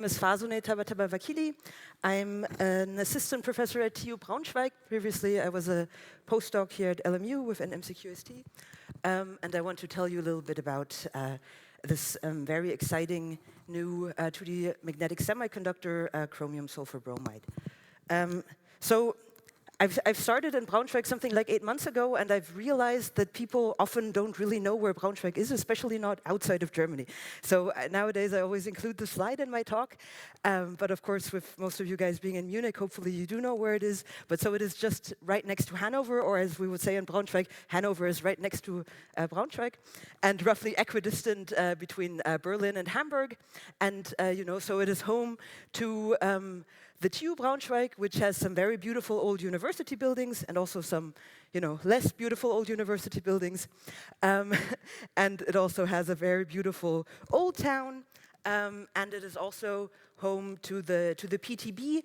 My name is Farsane Tabataba-Vakili. I'm an assistant professor at TU Braunschweig. Previously, I was a postdoc here at LMU with an MCQST. And I want to tell you a little bit about this very exciting new 2D magnetic semiconductor, chromium sulfur bromide. So I've started in Braunschweig something like 8 months ago, and I've realized that people often don't really know where Braunschweig is, especially not outside of Germany. So nowadays I always include the slide in my talk, but of course with most of you guys being in Munich, hopefully you do know where it is. But so it is just right next to Hanover, or as we would say in Braunschweig, Hanover is right next to Braunschweig, and roughly equidistant between Berlin and Hamburg. And so it is home to the TU Braunschweig, which has some very beautiful old university buildings and also some, less beautiful old university buildings. And it also has a very beautiful old town. And it is also home to the PTB,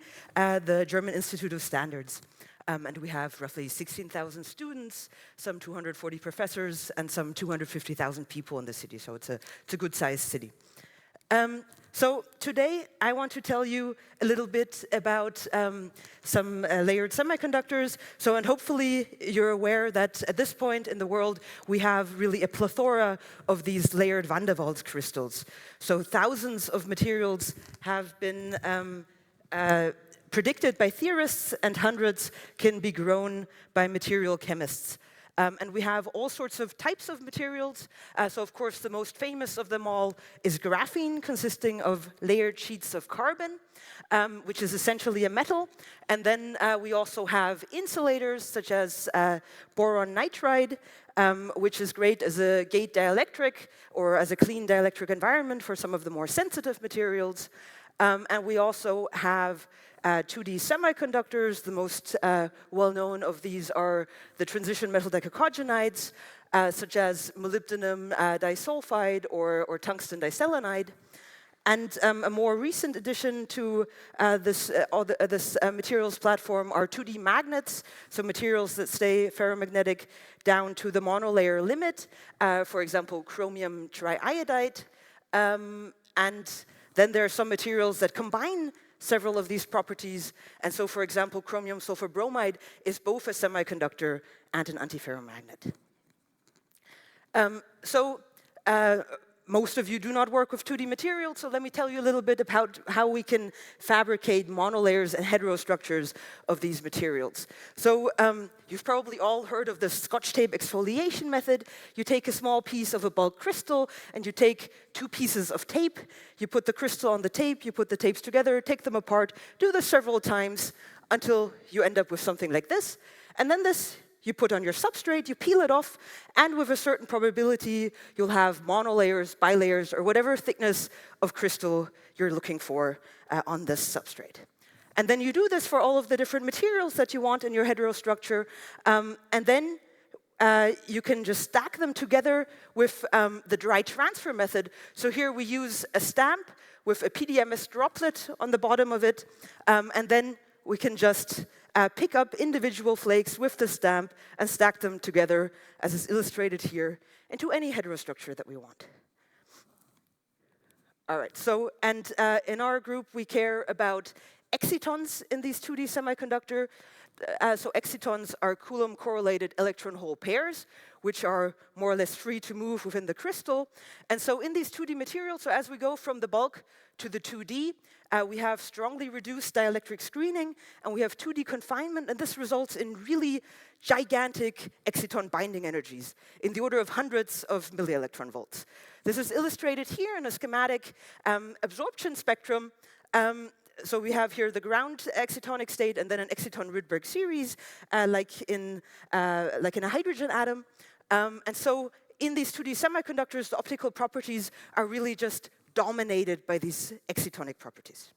the German Institute of Standards. And we have roughly 16,000 students, some 240 professors, and some 250,000 people in the city. So it's a good-sized city. So today I want to tell you a little bit about some layered semiconductors. And hopefully you're aware that at this point in the world we have really a plethora of these layered van der Waals crystals. So thousands of materials have been predicted by theorists, and hundreds can be grown by material chemists. And we have all sorts of types of materials. So of course, the most famous of them all is graphene, consisting of layered sheets of carbon, which is essentially a metal. And then we also have insulators, such as boron nitride, which is great as a gate dielectric or as a clean dielectric environment for some of the more sensitive materials. And we also have 2D semiconductors. The most well-known of these are the transition metal decocogenides, such as molybdenum disulfide or tungsten diselenide. And a more recent addition to this materials platform are 2D magnets, so materials that stay ferromagnetic down to the monolayer limit, for example, chromium triiodide. And then there are some materials that combine several of these properties. And so, for example, chromium sulfur bromide is both a semiconductor and an antiferromagnet. Most of you do not work with 2D materials, so let me tell you a little bit about how we can fabricate monolayers and heterostructures of these materials. So you've probably all heard of the Scotch tape exfoliation method. You take a small piece of a bulk crystal, and you take 2 pieces of tape. You put the crystal on the tape, you put the tapes together, take them apart, do this several times until you end up with something like this. And then this you put on your substrate, you peel it off, and with a certain probability, you'll have monolayers, bilayers, or whatever thickness of crystal you're looking for on this substrate. And then you do this for all of the different materials that you want in your heterostructure, and then you can just stack them together with the dry transfer method. So here we use a stamp with a PDMS droplet on the bottom of it, and then we can just pick up individual flakes with the stamp and stack them together, as is illustrated here, into any heterostructure that we want. All right, so, and in our group, we care about excitons in these 2D semiconductor. So excitons are Coulomb-correlated electron-hole pairs, which are more or less free to move within the crystal. And so in these 2D materials, so as we go from the bulk to the 2D, we have strongly reduced dielectric screening, and we have 2D confinement, and this results in really gigantic exciton binding energies in the order of hundreds of millielectron volts. This is illustrated here in a schematic absorption spectrum. So we have here the ground excitonic state and then an exciton-Rydberg series, like in a hydrogen atom. And so in these 2D semiconductors, the optical properties are really just dominated by these excitonic properties.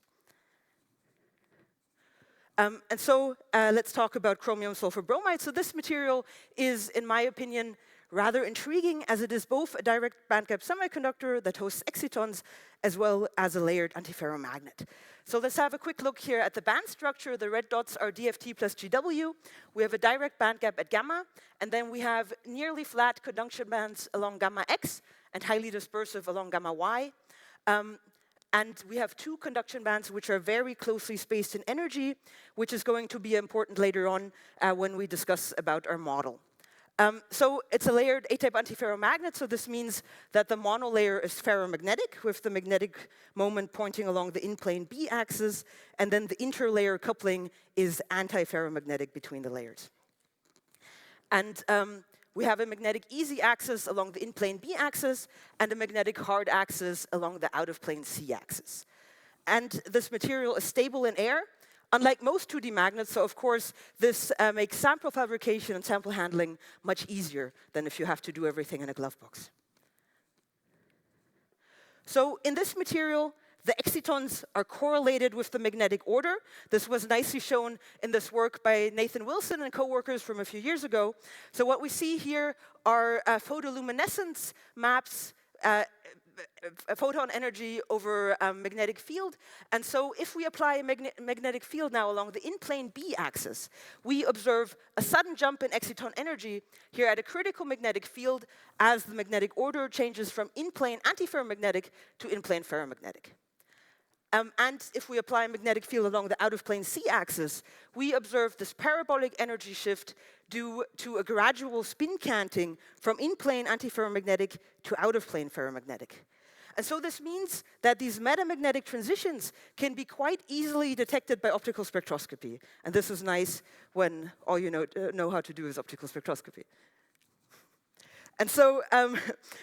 And so let's talk about chromium sulfur bromide. So this material is, in my opinion, rather intriguing, as it is both a direct bandgap semiconductor that hosts excitons as well as a layered antiferromagnet. So let's have a quick look here at the band structure. The red dots are DFT plus GW. We have a direct bandgap at gamma, and then we have nearly flat conjunction bands along gamma X and highly dispersive along gamma Y. And we have two conduction bands which are very closely spaced in energy, which is going to be important later on when we discuss about our model. So it's a layered A-type antiferromagnet, so this means that the monolayer is ferromagnetic, with the magnetic moment pointing along the in-plane B axis, and then the interlayer coupling is antiferromagnetic between the layers. And we have a magnetic easy axis along the in-plane B axis, and a magnetic hard axis along the out-of-plane C axis. And this material is stable in air, unlike most 2D magnets, so of course this makes sample fabrication and sample handling much easier than if you have to do everything in a glove box. So in this material, the excitons are correlated with the magnetic order. This was nicely shown in this work by Nathan Wilson and co-workers from a few years ago. So what we see here are photoluminescence maps, photon energy over magnetic field. And so if we apply a magnetic field now along the in-plane B axis, we observe a sudden jump in exciton energy here at a critical magnetic field as the magnetic order changes from in-plane antiferromagnetic to in-plane ferromagnetic. And if we apply a magnetic field along the out-of-plane C-axis, we observe this parabolic energy shift due to a gradual spin canting from in-plane antiferromagnetic to out-of-plane ferromagnetic. And so this means that these metamagnetic transitions can be quite easily detected by optical spectroscopy. And this is nice when all you know how to do is optical spectroscopy. And so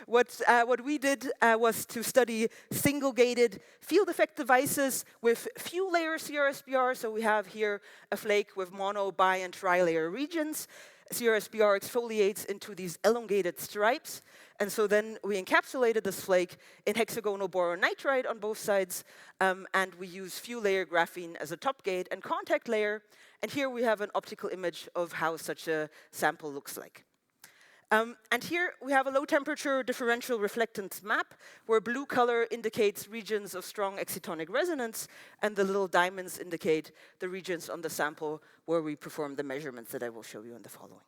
what we did was to study single-gated field effect devices with few-layer CrSBr. So we have here a flake with mono, bi, and tri-layer regions. CrSBr exfoliates into these elongated stripes. And so then we encapsulated this flake in hexagonal boron nitride on both sides. And we use few-layer graphene as a top gate and contact layer. And here we have an optical image of how such a sample looks like. And here we have a low-temperature differential reflectance map, where blue color indicates regions of strong excitonic resonance, and the little diamonds indicate the regions on the sample where we perform the measurements that I will show you in the following.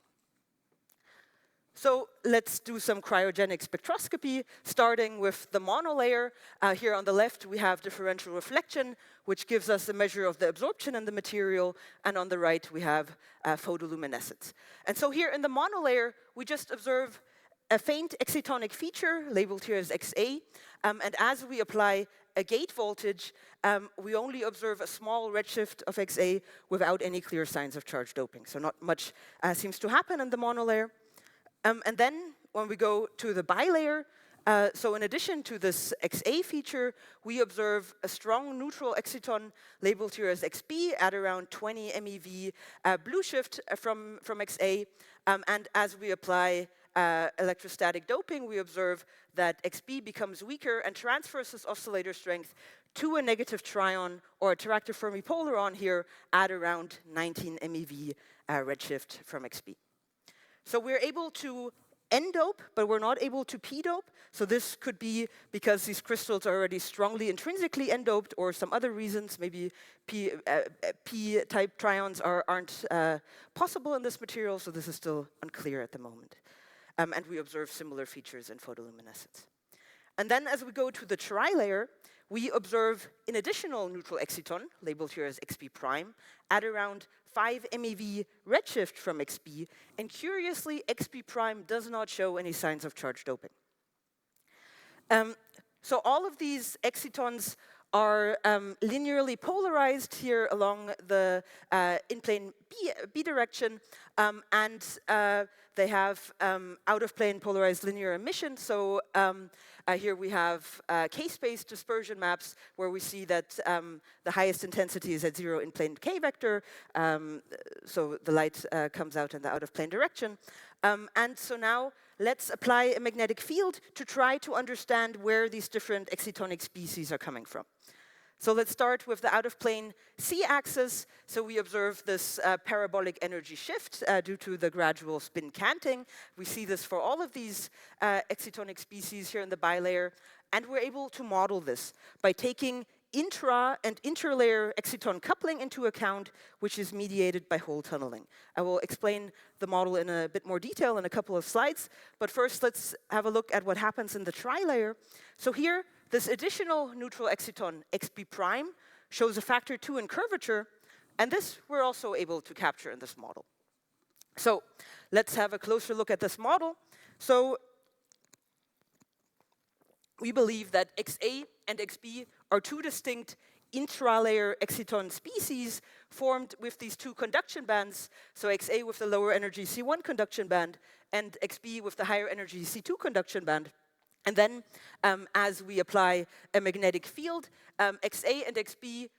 So let's do some cryogenic spectroscopy, starting with the monolayer. Here on the left, we have differential reflection, which gives us a measure of the absorption in the material, and on the right, we have photoluminescence. And so here in the monolayer, we just observe a faint excitonic feature, labeled here as XA, and as we apply a gate voltage, we only observe a small redshift of XA without any clear signs of charge doping. So not much seems to happen in the monolayer. And then when we go to the bilayer, so in addition to this XA feature, we observe a strong neutral exciton labeled here as XB at around 20 MeV blue shift from XA. And as we apply electrostatic doping, we observe that XB becomes weaker and transfers its oscillator strength to a negative trion or a teractive Fermi polaron here at around 19 MeV redshift from XB. So we're able to N-dope, but we're not able to P-dope. So this could be because these crystals are already strongly intrinsically N-doped, or some other reasons. Maybe P-type trions aren't possible in this material, so this is still unclear at the moment. And we observe similar features in photoluminescence. And then as we go to the tri-layer, we observe an additional neutral exciton, labeled here as XB prime, at around 5 MeV redshift from XB, and curiously, XB prime does not show any signs of charge doping. So all of these excitons are linearly polarized here along the in-plane B direction, and they have out-of-plane polarized linear emission. So here we have K-space dispersion maps where we see that the highest intensity is at 0 in-plane K vector, so the light comes out in the out-of-plane direction. And so now let's apply a magnetic field to try to understand where these different excitonic species are coming from. So let's start with the out-of-plane C-axis. So we observe this parabolic energy shift due to the gradual spin canting. We see this for all of these excitonic species here in the bilayer. And we're able to model this by taking intra- and interlayer exciton coupling into account, which is mediated by hole tunneling. I will explain the model in a bit more detail in a couple of slides. But first, let's have a look at what happens in the tri-layer. So here, this additional neutral exciton, XB prime, shows a factor 2 in curvature, and this we're also able to capture in this model. So let's have a closer look at this model. So we believe that XA and XB are two distinct intralayer exciton species formed with these two conduction bands, so XA with the lower energy C1 conduction band and XB with the higher energy C2 conduction band. And then as we apply a magnetic field, XA and XB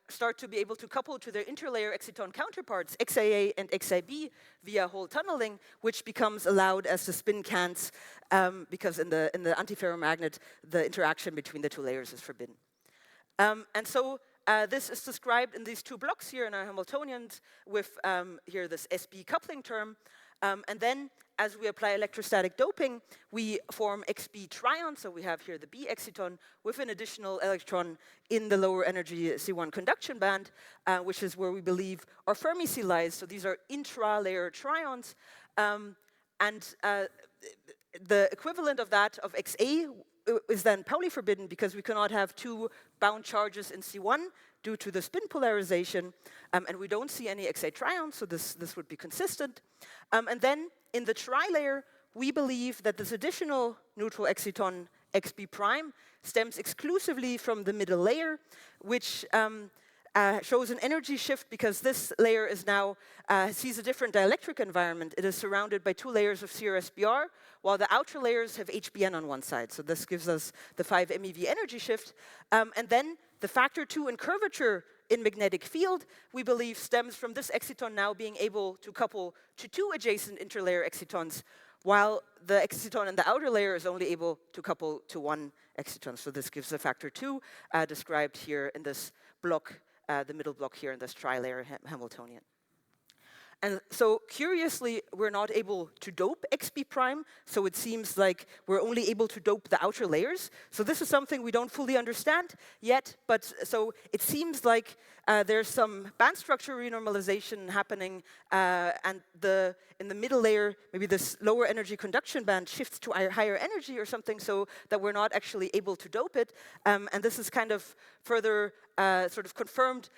start to be able to couple to their interlayer exciton counterparts, XAA and XIB, via hole tunneling, which becomes allowed as the spin cants, because in the antiferromagnet, the interaction between the two layers is forbidden. And so this is described in these two blocks here in our Hamiltonians with here this SB coupling term. And then as we apply electrostatic doping, we form XB trion. So we have here the B exciton with an additional electron in the lower energy C1 conduction band, which is where we believe our Fermi sea lies. So these are intralayer trions. And the equivalent of that of XA is then Pauli forbidden because we cannot have two bound charges in C1 due to the spin polarization, and we don't see any XA trions, so this would be consistent. And then in the trilayer, we believe that this additional neutral exciton XB prime stems exclusively from the middle layer, which shows an energy shift because this layer is now sees a different dielectric environment. It is surrounded by two layers of CrSBr, while the outer layers have HBN on one side. So this gives us the 5 MeV energy shift. And then the factor 2 in curvature in magnetic field, we believe, stems from this exciton now being able to couple to two adjacent interlayer excitons, while the exciton in the outer layer is only able to couple to one exciton. So this gives the factor 2 described here in this block, the middle block here in this trilayer Hamiltonian. And so curiously, we're not able to dope XB prime, so it seems like we're only able to dope the outer layers. So this is something we don't fully understand yet, but so it seems like there's some band structure renormalization happening, and in the middle layer, maybe this lower energy conduction band shifts to higher energy or something, so that we're not actually able to dope it. And this is kind of further sort of confirmed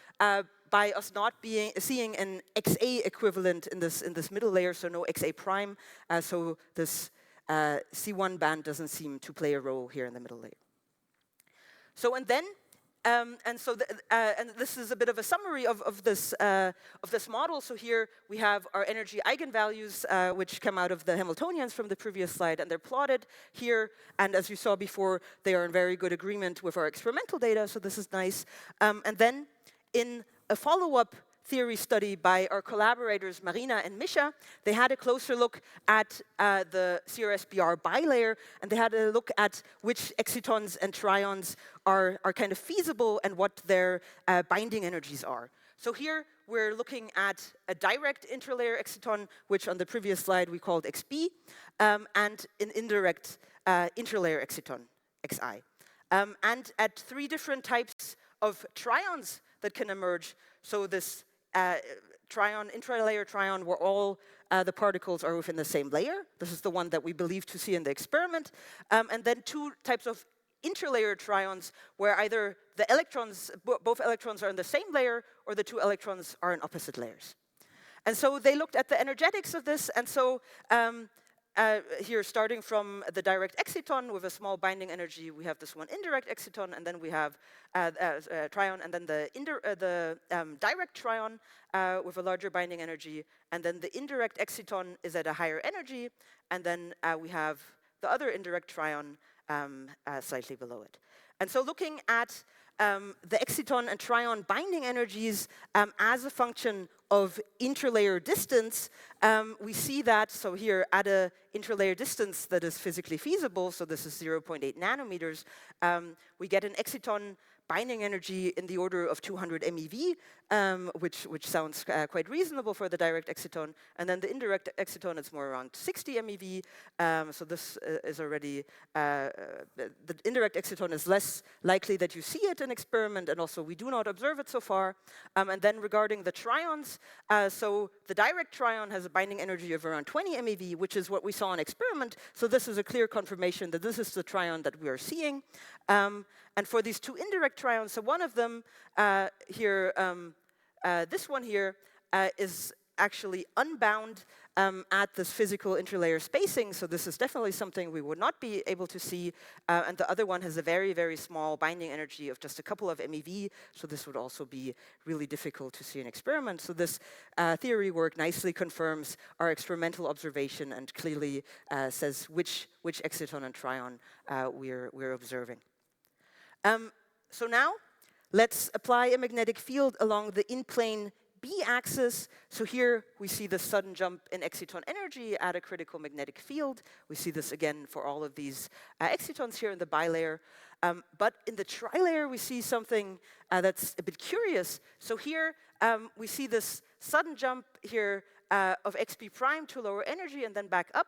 by us not seeing an XA equivalent in this middle layer, so no XA prime, so this C1 band doesn't seem to play a role here in the middle layer. So and then, and this is a bit of a summary of this model. So here we have our energy eigenvalues, which come out of the Hamiltonians from the previous slide, and they're plotted here. And as you saw before, they are in very good agreement with our experimental data, so this is nice. And then in a follow-up theory study by our collaborators Marina and Misha, they had a closer look at the CrSBr bilayer, and they had a look at which excitons and trions are kind of feasible and what their binding energies are. So here we're looking at a direct interlayer exciton, which on the previous slide we called XB, and an indirect interlayer exciton, XI. And at 3 different types of trions that can emerge. So this trion, intralayer trion, where all the particles are within the same layer. This is the one that we believe to see in the experiment. And then 2 types of interlayer trions, where either the electrons, both electrons are in the same layer, or the 2 electrons are in opposite layers. And so they looked at the energetics of this, and so here, starting from the direct exciton with a small binding energy, we have this one indirect exciton, and then we have trion, and then the direct trion with a larger binding energy, and then the indirect exciton is at a higher energy, and then we have the other indirect trion slightly below it. And so looking at the exciton and trion binding energies as a function of interlayer distance, we see that, so here at a interlayer distance that is physically feasible, so this is 0.8 nanometers, we get an exciton binding energy in the order of 200 MeV, which sounds quite reasonable for the direct exciton. And then the indirect exciton is more around 60 MeV. So this is already, the indirect exciton is less likely that you see it in experiment, and also we do not observe it so far. And then regarding the tryons, so the direct tryon has a binding energy of around 20 MeV, which is what we saw in experiment. So this is a clear confirmation that this is the tryon that we are seeing. And for these two indirect tryons, so one of them here, this one here is actually unbound at this physical interlayer spacing. So this is definitely something we would not be able to see. And the other one has a very, very small binding energy of just a couple of MeV. So this would also be really difficult to see in experiment. So this theory work nicely confirms our experimental observation and clearly says which exciton and tryon we're observing. So now, let's apply a magnetic field along the in-plane B-axis. So here we see the sudden jump in exciton energy at a critical magnetic field. We see this again for all of these excitons here in the bilayer. But in the trilayer, we see something that's a bit curious. So here we see this sudden jump here of xp prime to lower energy and then back up,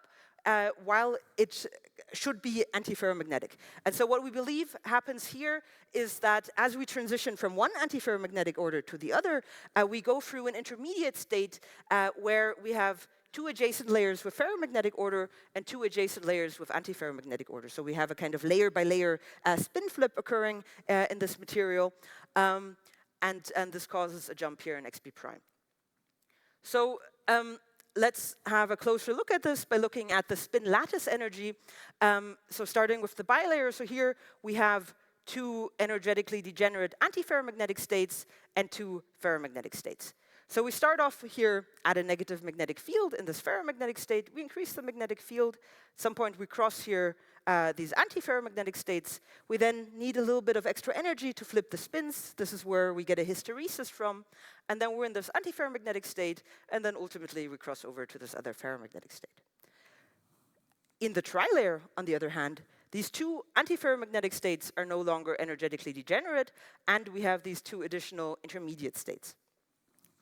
while it should be antiferromagnetic. And so what we believe happens here is that as we transition from one antiferromagnetic order to the other, we go through an intermediate state where we have two adjacent layers with ferromagnetic order and two adjacent layers with antiferromagnetic order. So we have a kind of layer by layer spin flip occurring in this material, and this causes a jump here in xp prime. So let's have a closer look at this by looking at the spin lattice energy. So starting with the bilayer, so here we have two energetically degenerate antiferromagnetic states and two ferromagnetic states. So we start off here at a negative magnetic field in this ferromagnetic state. We increase the magnetic field. At some point we cross here these antiferromagnetic states. We then need a little bit of extra energy to flip the spins. This is where we get a hysteresis from. And then we're in this antiferromagnetic state, and then ultimately we cross over to this other ferromagnetic state. In the trilayer, on the other hand, these two antiferromagnetic states are no longer energetically degenerate, and we have these two additional intermediate states.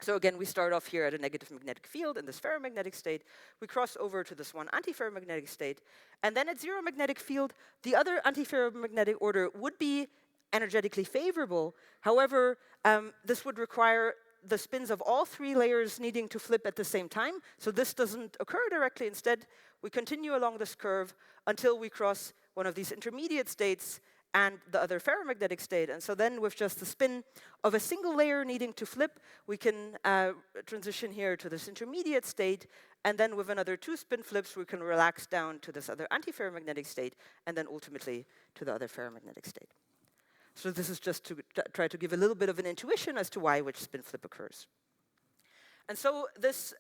So again, we start off here at a negative magnetic field in this ferromagnetic state. We cross over to this one antiferromagnetic state. And then at zero magnetic field, the other antiferromagnetic order would be energetically favorable. However, this would require the spins of all three layers needing to flip at the same time. So this doesn't occur directly. Instead, we continue along this curve until we cross one of these intermediate states and the other ferromagnetic state. And so then with just the spin of a single layer needing to flip, we can transition here to this intermediate state, and then with another two spin flips, we can relax down to this other antiferromagnetic state, and then ultimately to the other ferromagnetic state. So this is just to try to give a little bit of an intuition as to why which spin flip occurs. And so this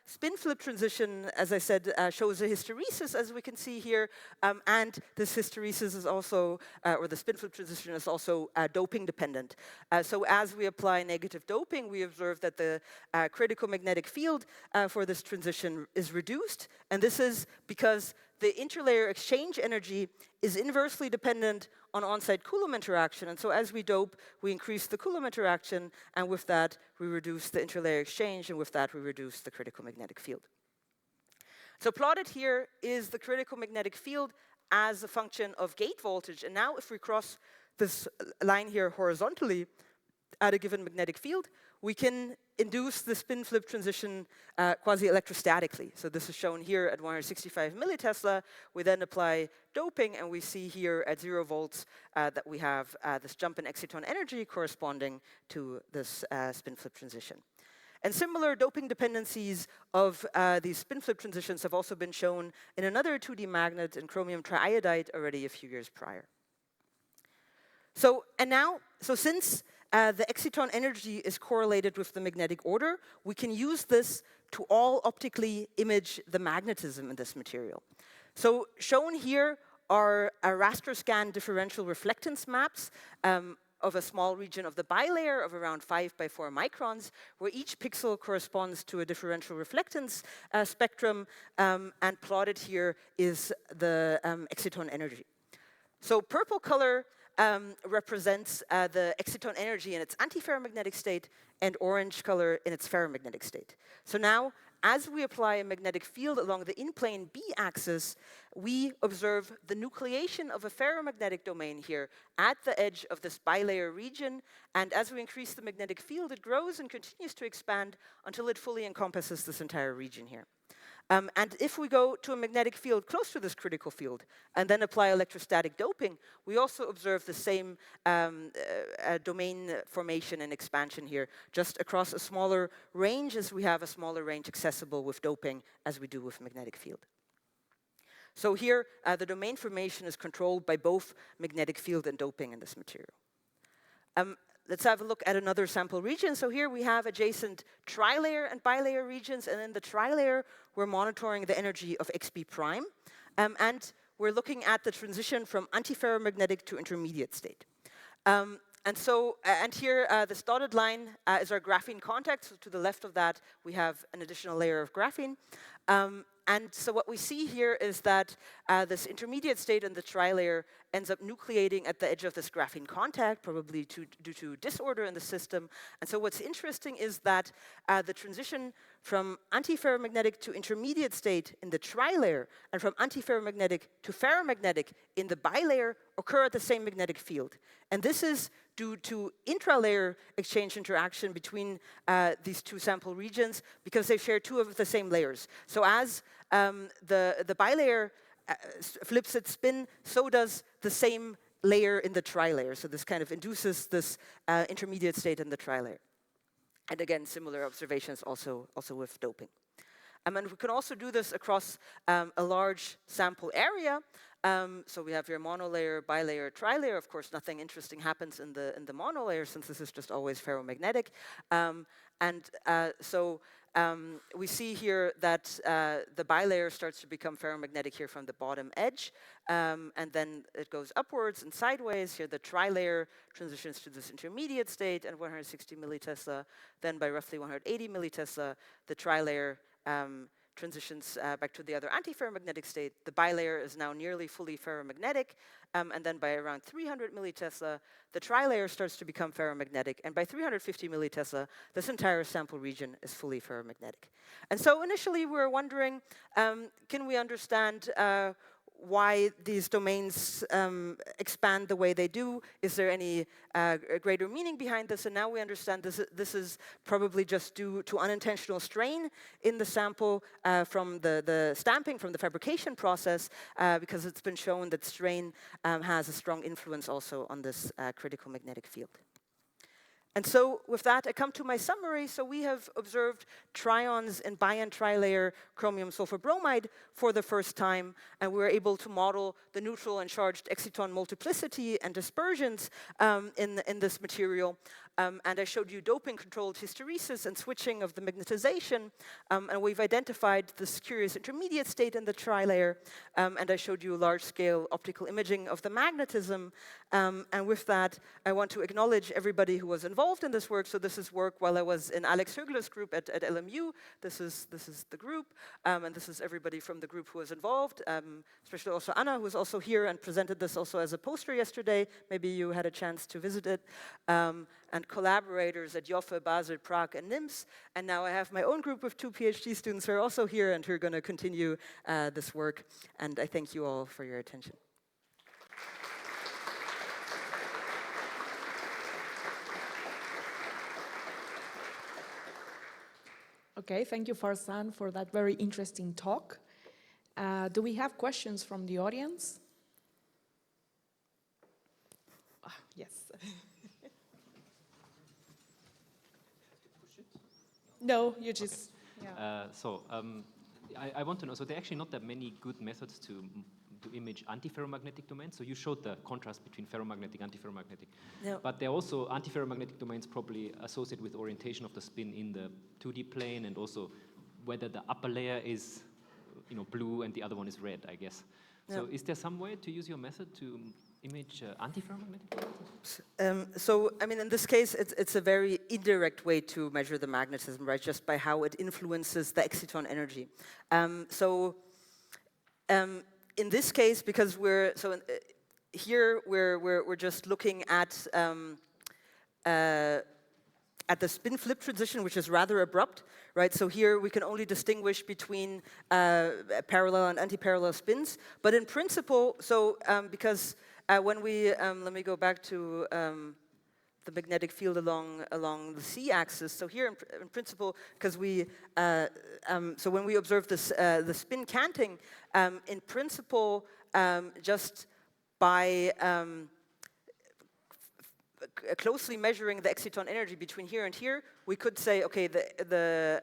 spin flip transition, as I said, shows a hysteresis, as we can see here. And this hysteresis is also, or the spin flip transition is also doping dependent. So as we apply negative doping, we observe that the critical magnetic field for this transition is reduced. And this is because the interlayer exchange energy is inversely dependent on on-site Coulomb interaction. And so as we dope, we increase the Coulomb interaction, and with that, we reduce the interlayer exchange, and with that, we reduce the critical magnetic field. So plotted here is the critical magnetic field as a function of gate voltage. And now if we cross this line here horizontally at a given magnetic field, we can induce the spin flip transition quasi-electrostatically. So this is shown here at 165 millitesla. We then apply doping, and we see here at 0 volts that we have this jump in exciton energy corresponding to this spin flip transition. And similar doping dependencies of these spin flip transitions have also been shown in another 2D magnet in chromium triiodide already a few years prior. So since the exciton energy is correlated with the magnetic order, we can use this to all-optically image the magnetism in this material. So shown here are raster-scan differential reflectance maps of a small region of the bilayer of around 5 by 4 microns, where each pixel corresponds to a differential reflectance spectrum, and plotted here is the exciton energy. So purple color represents the exciton energy in its antiferromagnetic state, and orange color in its ferromagnetic state. So now, as we apply a magnetic field along the in-plane B axis, we observe the nucleation of a ferromagnetic domain here at the edge of this bilayer region, and as we increase the magnetic field, it grows and continues to expand until it fully encompasses this entire region here. And if we go to a magnetic field close to this critical field and then apply electrostatic doping, we also observe the same domain formation and expansion here, just across a smaller range, as we have a smaller range accessible with doping as we do with magnetic field. So here, the domain formation is controlled by both magnetic field and doping in this material. Let's have a look at another sample region. So here we have adjacent trilayer and bilayer regions, and in the trilayer, we're monitoring the energy of XP prime, and we're looking at the transition from antiferromagnetic to intermediate state. And here, this dotted line is our graphene contact. So to the left of that, we have an additional layer of graphene. And so what we see here is that this intermediate state in the trilayer ends up nucleating at the edge of this graphene contact, probably due to disorder in the system. And so what's interesting is that the transition from antiferromagnetic to intermediate state in the trilayer and from antiferromagnetic to ferromagnetic in the bilayer occur at the same magnetic field. And this is due to intralayer exchange interaction between these two sample regions, because they share two of the same layers. So as the bilayer flips its spin, so does the same layer in the trilayer. So this kind of induces this intermediate state in the trilayer. And again, similar observations also with doping. And we can also do this across a large sample area. So we have here monolayer, bilayer, trilayer. Of course, nothing interesting happens in the monolayer, since this is just always ferromagnetic. We see here that the bilayer starts to become ferromagnetic here from the bottom edge, and then it goes upwards and sideways. Here the trilayer transitions to this intermediate state at 160 millitesla. Then by roughly 180 millitesla, the trilayer transitions back to the other antiferromagnetic state. The bilayer is now nearly fully ferromagnetic, and then by around 300 millitesla, the trilayer starts to become ferromagnetic, and by 350 millitesla, this entire sample region is fully ferromagnetic. And so initially we were wondering, can we understand why these domains expand the way they do? Is there any greater meaning behind this? And now we understand this is probably just due to unintentional strain in the sample from the stamping, from the fabrication process, because it's been shown that strain has a strong influence also on this critical magnetic field. And so with that, I come to my summary. So we have observed trions in bi- and trilayer chromium sulfur bromide for the first time, and we were able to model the neutral and charged exciton multiplicity and dispersions in this material. And I showed you doping-controlled hysteresis and switching of the magnetization, and we've identified this curious intermediate state in the trilayer, and I showed you large-scale optical imaging of the magnetism. And with that, I want to acknowledge everybody who was involved in this work. So this is work while I was in Alex Högler's group at LMU. This is the group, and this is everybody from the group who was involved, especially also Anna, who was also here and presented this also as a poster yesterday. Maybe you had a chance to visit it. And collaborators at Joffe, Basel, Prague, and NIMS. And now I have my own group of 2 PhD students who are also here and who are going to continue this work. And I thank you all for your attention. Okay, thank you, Farsane, for that very interesting talk. Do we have questions from the audience? Yes. No, you just... Yeah. I want to know, so there are actually not that many good methods to image antiferromagnetic domains. So you showed the contrast between ferromagnetic and antiferromagnetic. Yeah. But there are also antiferromagnetic domains probably associated with orientation of the spin in the 2D plane, and also whether the upper layer is blue and the other one is red, I guess. Yeah. So is there some way to use your method to image antiferromagnetic domains? So, I mean, in this case, it's a very indirect way to measure the magnetism, right? Just by how it influences the exciton energy. In this case, because here we're just looking at the spin flip transition, which is rather abrupt, right? So here we can only distinguish between parallel and anti-parallel spins. But in principle, so because when we, let me go back to the magnetic field along the z-axis. So here, in principle, because we, so when we observe this, the spin canting, in principle, just by closely measuring the exciton energy between here and here, we could say, okay, the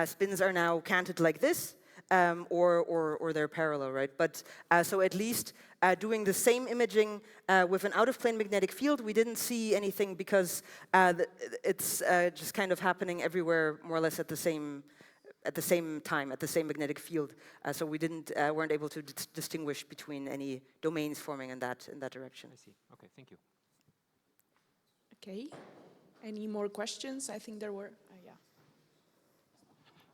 spins are now canted like this, or they're parallel, right? But so at least doing the same imaging with an out-of-plane magnetic field, we didn't see anything because it's just kind of happening everywhere, more or less at the same time, at the same magnetic field. So we weren't able to distinguish between any domains forming in that direction. I see. Okay, thank you. Okay. Any more questions? I think there were. Yeah.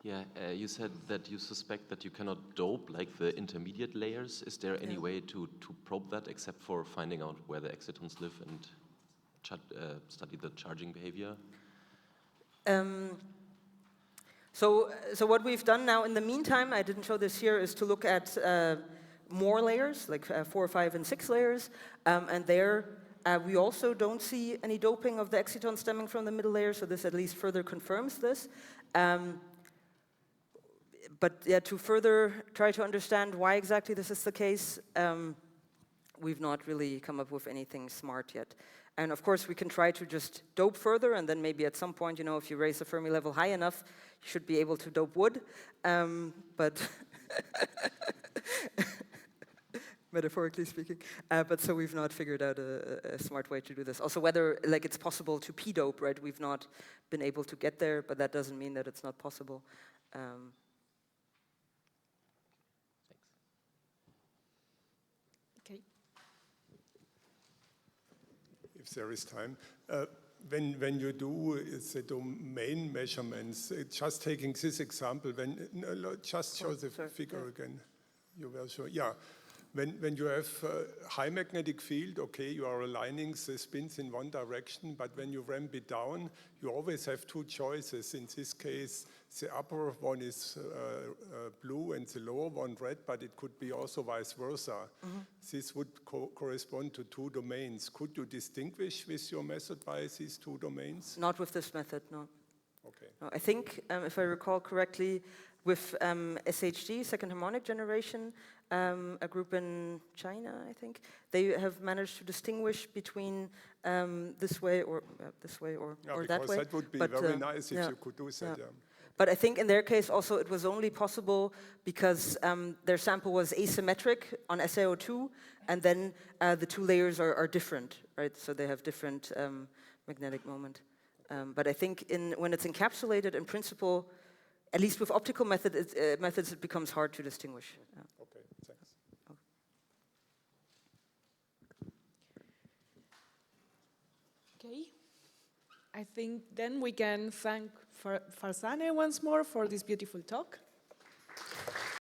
Yeah, you said that you suspect that you cannot dope like the intermediate layers. Is there any way to probe that except for finding out where the excitons live and study the charging behavior? So what we've done now in the meantime, I didn't show this here, is to look at more layers, like 4, 5, and 6 layers, and there we also don't see any doping of the excitons stemming from the middle layer, so this at least further confirms this. But yeah, to further try to understand why exactly this is the case, we've not really come up with anything smart yet. And of course, we can try to just dope further, and then maybe at some point, you know, if you raise the Fermi level high enough, you should be able to dope wood. But metaphorically speaking. But so we've not figured out a smart way to do this. Also, whether like it's possible to p-dope, right? We've not been able to get there, but that doesn't mean that it's not possible. Okay. If there is time. When you do the domain measurements, just taking this example, just show the figure again. You will show, yeah. When you have a high magnetic field, okay, you are aligning the spins in one direction, but when you ramp it down, you always have two choices. In this case, the upper one is blue and the lower one red, but it could be also vice versa. Mm-hmm. This would correspond to two domains. Could you distinguish with your method by these two domains? Not with this method, no. Okay. No, I think, if I recall correctly, with SHG, second harmonic generation, a group in China, I think, they have managed to distinguish between this way or that way. Because that would be very nice if you could do that. Yeah. But I think in their case also it was only possible because their sample was asymmetric on SiO2, and then the two layers are different, right? So they have different magnetic moment. But I think when it's encapsulated, in principle, at least with optical methods, it becomes hard to distinguish. Yeah. Okay, thanks. Okay. I think then we can thank Farsane once more for this beautiful talk.